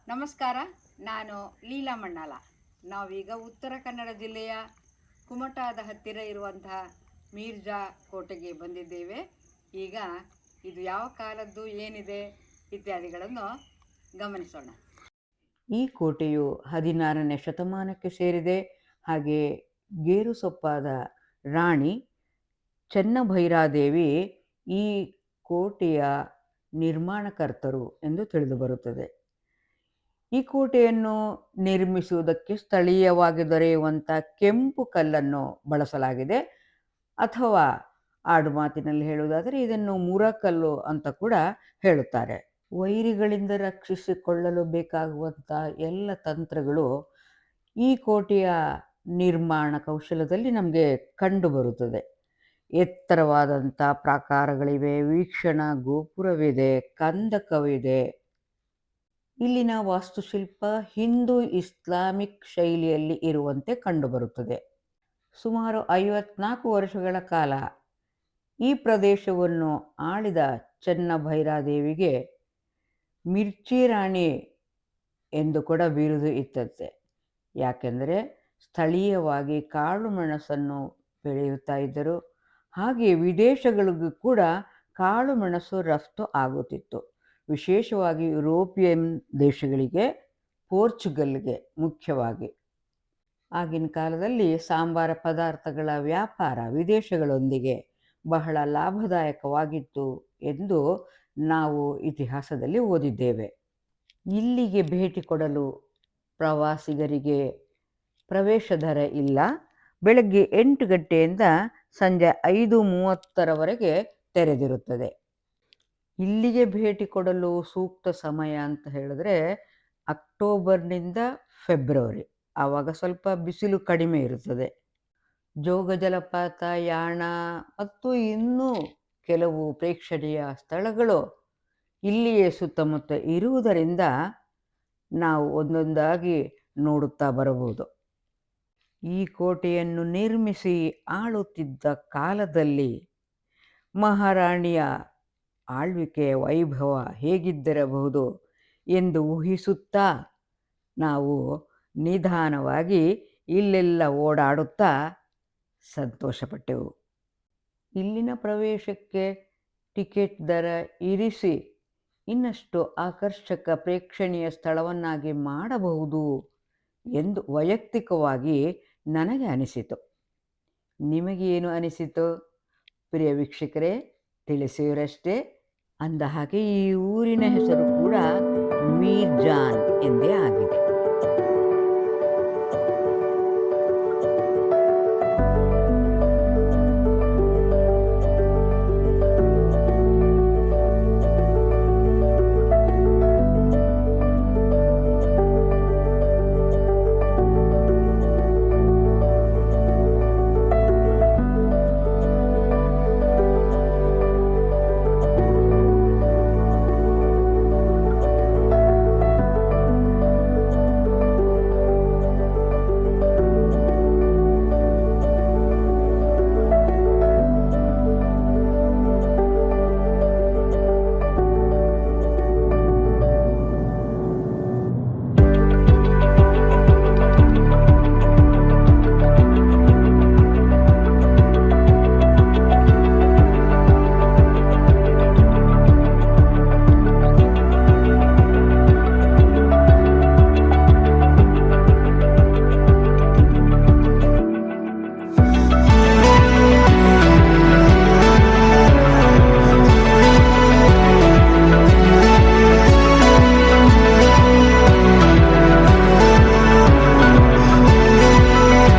ನಮಸ್ಕಾರ, ನಾನು ಲೀಲಾ ಮಣ್ಣಾಲ. ನಾವೀಗ ಉತ್ತರ ಕನ್ನಡ ಜಿಲ್ಲೆಯ ಕುಮಟಾದ ಹತ್ತಿರ ಇರುವಂತಹ ಮೀರ್ಜಾ ಕೋಟೆಗೆ ಬಂದಿದ್ದೇವೆ. ಈಗ ಇದು ಯಾವ ಕಾಲದ್ದು, ಏನಿದೆ ಇತ್ಯಾದಿಗಳನ್ನು ಗಮನಿಸೋಣ. ಈ ಕೋಟೆಯು 16ನೇ ಶತಮಾನಕ್ಕೆ ಸೇರಿದೆ. ಹಾಗೆ ಗೇರುಸೊಪ್ಪಾದ ರಾಣಿ ಚೆನ್ನಭೈರಾದೇವಿ ಈ ಕೋಟೆಯ ನಿರ್ಮಾಣಕರ್ತರು ಎಂದು ತಿಳಿದುಬರುತ್ತದೆ. ಈ ಕೋಟೆಯನ್ನು ನಿರ್ಮಿಸುವುದಕ್ಕೆ ಸ್ಥಳೀಯವಾಗಿ ದೊರೆಯುವಂಥ ಕೆಂಪು ಕಲ್ಲನ್ನು ಬಳಸಲಾಗಿದೆ. ಅಥವಾ ಆಡುಮಾತಿನಲ್ಲಿ ಹೇಳುವುದಾದರೆ ಇದನ್ನು ಮುರಕಲ್ಲು ಅಂತ ಕೂಡ ಹೇಳುತ್ತಾರೆ. ವೈರಿಗಳಿಂದ ರಕ್ಷಿಸಿಕೊಳ್ಳಲು ಬೇಕಾಗುವಂಥ ಎಲ್ಲ ತಂತ್ರಗಳು ಈ ಕೋಟೆಯ ನಿರ್ಮಾಣ ಕೌಶಲದಲ್ಲಿ ನಮಗೆ ಕಂಡುಬರುತ್ತದೆ. ಎತ್ತರವಾದಂಥ ಪ್ರಾಕಾರಗಳಿವೆ, ವೀಕ್ಷಣಾ ಗೋಪುರವಿದೆ, ಕಂದಕವಿದೆ. ಇಲ್ಲಿನ ವಾಸ್ತುಶಿಲ್ಪ ಹಿಂದೂ ಇಸ್ಲಾಮಿಕ್ ಶೈಲಿಯಲ್ಲಿ ಇರುವಂತೆ ಕಂಡುಬರುತ್ತದೆ. ಸುಮಾರು 54 ವರ್ಷಗಳ ಕಾಲ ಈ ಪ್ರದೇಶವನ್ನು ಆಳಿದ ಚೆನ್ನಭೈರಾದೇವಿಗೆ ಮಿರ್ಚಿ ರಾಣಿ ಎಂದು ಕೂಡ ಬಿರುದು ಇತ್ತಂತೆ. ಯಾಕೆಂದರೆ ಸ್ಥಳೀಯವಾಗಿ ಕಾಳು ಮೆಣಸನ್ನು ಬೆಳೆಯುತ್ತಾ ಇದ್ದರು. ಹಾಗೆ ವಿದೇಶಗಳಿಗೂ ಕೂಡ ಕಾಳು ಮೆಣಸು ರಫ್ತು ಆಗುತ್ತಿತ್ತು. ವಿಶೇಷವಾಗಿ ಯುರೋಪಿಯನ್ ದೇಶಗಳಿಗೆ, ಪೋರ್ಚುಗಲ್ಗೆ ಮುಖ್ಯವಾಗಿ. ಆಗಿನ ಕಾಲದಲ್ಲಿ ಸಾಂಬಾರ ಪದಾರ್ಥಗಳ ವ್ಯಾಪಾರ ವಿದೇಶಗಳೊಂದಿಗೆ ಬಹಳ ಲಾಭದಾಯಕವಾಗಿತ್ತು ಎಂದು ನಾವು ಇತಿಹಾಸದಲ್ಲಿ ಓದಿದ್ದೇವೆ. ಇಲ್ಲಿಗೆ ಭೇಟಿ ಕೊಡಲು ಪ್ರವಾಸಿಗರಿಗೆ ಪ್ರವೇಶ ದರ ಇಲ್ಲ. ಬೆಳಗ್ಗೆ 8 ಗಂಟೆಯಿಂದ ಸಂಜೆ 5:30ರವರೆಗೆ ತೆರೆದಿರುತ್ತದೆ. ಇಲ್ಲಿಗೆ ಭೇಟಿ ಕೊಡಲು ಸೂಕ್ತ ಸಮಯ ಅಂತ ಹೇಳಿದ್ರೆ ಅಕ್ಟೋಬರ್ನಿಂದ ಫೆಬ್ರವರಿ. ಆವಾಗ ಸ್ವಲ್ಪ ಬಿಸಿಲು ಕಡಿಮೆ ಇರುತ್ತದೆ. ಜೋಗ ಜಲಪಾತ, ಯಾಣ ಮತ್ತು ಇನ್ನೂ ಕೆಲವು ಪ್ರೇಕ್ಷಣೀಯ ಸ್ಥಳಗಳು ಇಲ್ಲಿಯೇ ಸುತ್ತಮುತ್ತ ಇರುವುದರಿಂದ ನಾವು ಒಂದೊಂದಾಗಿ ನೋಡುತ್ತಾ ಬರಬಹುದು. ಈ ಕೋಟೆಯನ್ನು ನಿರ್ಮಿಸಿ ಆಳುತ್ತಿದ್ದ ಕಾಲದಲ್ಲಿ ಮಹಾರಾಣಿಯ ಆಳ್ವಿಕೆಯ ವೈಭವ ಹೇಗಿದ್ದಿರಬಹುದು ಎಂದು ಊಹಿಸುತ್ತಾ ನಾವು ನಿಧಾನವಾಗಿ ಇಲ್ಲೆಲ್ಲ ಓಡಾಡುತ್ತಾ ಸಂತೋಷಪಟ್ಟೆವು. ಇಲ್ಲಿನ ಪ್ರವೇಶಕ್ಕೆ ಟಿಕೆಟ್ ದರ ಇರಿಸಿ ಇನ್ನಷ್ಟು ಆಕರ್ಷಕ ಪ್ರೇಕ್ಷಣೀಯ ಸ್ಥಳವನ್ನಾಗಿ ಮಾಡಬಹುದು ಎಂದು ವೈಯಕ್ತಿಕವಾಗಿ ನನಗೆ ಅನಿಸಿತು. ನಿಮಗೇನು ಅನಿಸಿತು ಪ್ರಿಯ ವೀಕ್ಷಕರೇ? ತಿಳಿಸಿರಷ್ಟೇ. ಅಂದ ಹಾಗೆ ಈ ಊರಿನ ಹೆಸರು ಕೂಡ ಮೀರ್ಜಾನ್ ಎಂದೇ ಆಗಿದೆ.